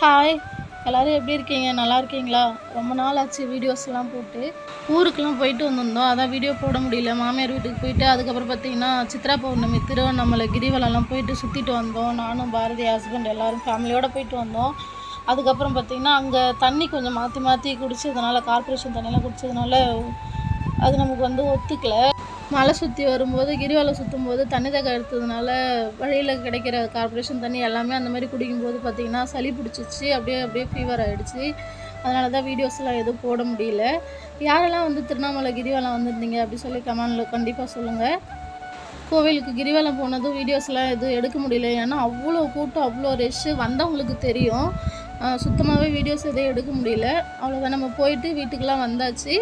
Hi, எல்லோரும் எப்படி இருக்கீங்க? நல்லா இருக்கீங்களா? ரொம்ப நாள் ஆச்சு வீடியோஸ்லாம் போட்டு. ஊருக்கெலாம் போயிட்டு வந்திருந்தோம். அதான் வீடியோ போட முடியல. மாமியார் வீட்டுக்கு போயிட்டு அதுக்கப்புறம் பார்த்திங்கன்னா சித்ரா பௌர்ணமி திருவண்ணாமலை கிரிவலம்லாம் போயிட்டு சுற்றிட்டு வந்தோம். நானும் பாரதி ஹஸ்பண்ட் எல்லோரும் ஃபேமிலியோடு போயிட்டு வந்தோம். அதுக்கப்புறம் பார்த்திங்கன்னா அங்கே தண்ணி கொஞ்சம் மாற்றி மாற்றி குடித்ததுனால, கார்ப்பரேஷன் தண்ணியெலாம் குடித்ததுனால அது நமக்கு ஒத்துக்கல. மலை சுற்றி வரும்போது கிரிவலம் சுற்றும்போது தண்ணி தாகம் எடுத்ததுனால வழியில் கிடைக்கிற கார்ப்பரேஷன் தண்ணி எல்லாமே அந்த மாதிரி குடிக்கும்போது பார்த்திங்கன்னா சளி பிடிச்சிச்சு. அப்படியே ஃபீவர் ஆகிடுச்சு. அதனால தான் வீடியோஸ்லாம் எதுவும் போட முடியல. யாரெல்லாம் திருவண்ணாமலை கிரிவலம் வந்திருந்தீங்க அப்படி சொல்லி கமெண்டில் கண்டிப்பாக சொல்லுங்கள். கோவிலுக்கு கிரிவலம் போனதும் வீடியோஸ்லாம் எதுவும் எடுக்க முடியல. ஏன்னா அவ்வளோ கூட்டம், அவ்வளோ ரஷ்ஷு. வந்தவங்களுக்கு தெரியும். சுத்தமாகவே வீடியோஸ் எதுவும் எடுக்க முடியல. அவ்வளோதான். நம்ம போயிட்டு வீட்டுக்கெலாம் வந்தாச்சு.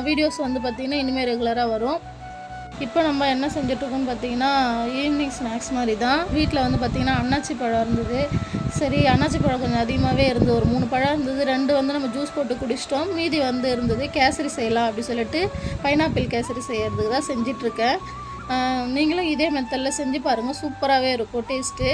வீடியோஸ் பார்த்திங்கன்னா இனிமேல் ரெகுலராக வரும். இப்போ நம்ம என்ன செஞ்சிட்ருக்கோம்னு பார்த்திங்கன்னா ஈவினிங் ஸ்நாக்ஸ் மாதிரி தான். வீட்டில் பார்த்திங்கன்னா அன்னாச்சி பழம் இருந்தது. சரி, அன்னாச்சி பழம் கொஞ்சம் அதிகமாகவே இருந்தது. ஒரு 3 பழம் இருந்தது. 2 நம்ம ஜூஸ் போட்டு குடிச்சிட்டோம். மீதி இருந்தது. கேசரி செய்யலாம் அப்படி சொல்லிட்டு பைனாப்பிள் கேசரி செய்கிறதுக்கு தான் செஞ்சிட்ருக்கேன். நீங்களும் இதே மெத்தடில் செஞ்சு பாருங்கள். சூப்பராகவே இருக்கும் டேஸ்ட்டு.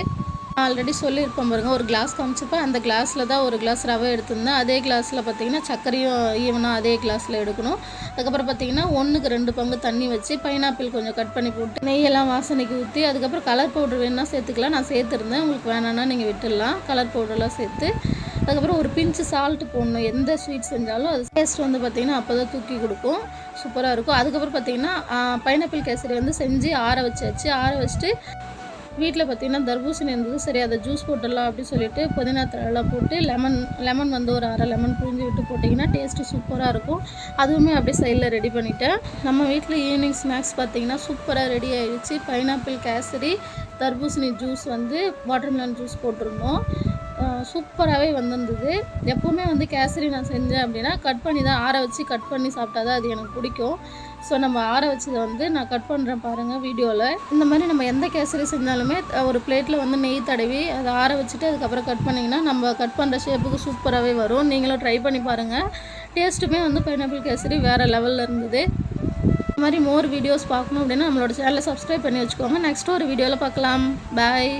ஆல்ரெடி சொல்லியிருப்பேன் பாருங்கள், ஒரு கிளாஸ் காமிச்சிப்பேன். அந்த கிளாஸில் தான் ஒரு கிளாஸ் ரவை எடுத்திருந்தேன். அதே கிளாஸில் பார்த்திங்கன்னா சர்க்கரையும் ஈவனாக அதே கிளாஸில் எடுக்கணும். அதுக்கப்புறம் பார்த்திங்கன்னா 1க்கு 2 பங்கு தண்ணி வச்சு பைனாப்பிள் கொஞ்சம் கட் பண்ணி போட்டு நெய்யெல்லாம் வாசனைக்கு ஊற்றி அதுக்கப்புறம் கலர் பவுடர் வேணுன்னா சேர்த்துக்கலாம். நான் சேர்த்துருந்தேன். உங்களுக்கு வேணான்னா நீங்கள் விட்டுடலாம். கலர் பவுடர்லாம் சேர்த்து அதுக்கப்புறம் ஒரு பிஞ்சு சால்ட்டு போடணும். எந்த ஸ்வீட் செஞ்சாலும் அது டேஸ்ட் பார்த்திங்கன்னா அப்போ தான் தூக்கி கொடுக்கும். சூப்பராக இருக்கும். அதுக்கப்புறம் பார்த்திங்கன்னா பைனாப்பிள் கேசரி செஞ்சு ஆற வச்சாச்சு. ஆற வச்சுட்டு வீட்டில் பார்த்திங்கன்னா தர்பூசணி இருந்தது. சரி, அதை ஜூஸ் போட்டுடலாம் அப்படின்னு சொல்லிட்டு புதினா தழைலாம் போட்டு லெமன் ஒரு அரை லெமன் புழிஞ்சு விட்டு போட்டிங்கன்னா டேஸ்ட்டு சூப்பராக இருக்கும். அதுவுமே அப்படியே சைடில் ரெடி பண்ணிவிட்டேன். நம்ம வீட்டில் ஈவினிங் ஸ்நாக்ஸ் பார்த்திங்கன்னா சூப்பராக ரெடி ஆகிடுச்சு. பைனாப்பிள் கேசரி, தர்பூசணி ஜூஸ் வாட்டர்மெலன் ஜூஸ் போட்டிருந்தோம். சூப்பராகவே வந்திருந்தது. எப்போவுமே கேசரி நான் செஞ்சேன் அப்படின்னா கட் பண்ணி தான் ஆற வச்சு கட் பண்ணி சாப்பிட்டா தான் அது எனக்கு பிடிக்கும். ஸோ நம்ம ஆற வச்சதை நான் கட் பண்ணுறேன் பாருங்கள் வீடியோவில். இந்த மாதிரி நம்ம எந்த கேசரி செஞ்சாலுமே ஒரு பிளேட்டில் நெய் தடவி அதை ஆற வச்சுட்டு அதுக்கப்புறம் கட் பண்ணிங்கன்னா நம்ம கட் பண்ணுற ஷேப்புக்கு சூப்பராகவே வரும். நீங்களும் ட்ரை பண்ணி பாருங்கள். டேஸ்ட்டுமே பைனாப்பிள் கேசரி வேறு லெவலில் இருந்தது. இந்த மாதிரி மோர் வீடியோஸ் பார்க்கணும் அப்படின்னா நம்மளோட சேனலை சப்ஸ்கிரைப் பண்ணி வச்சுக்கோங்க. நெக்ஸ்ட் ஒரு வீடியோவில் பார்க்கலாம். பாய்.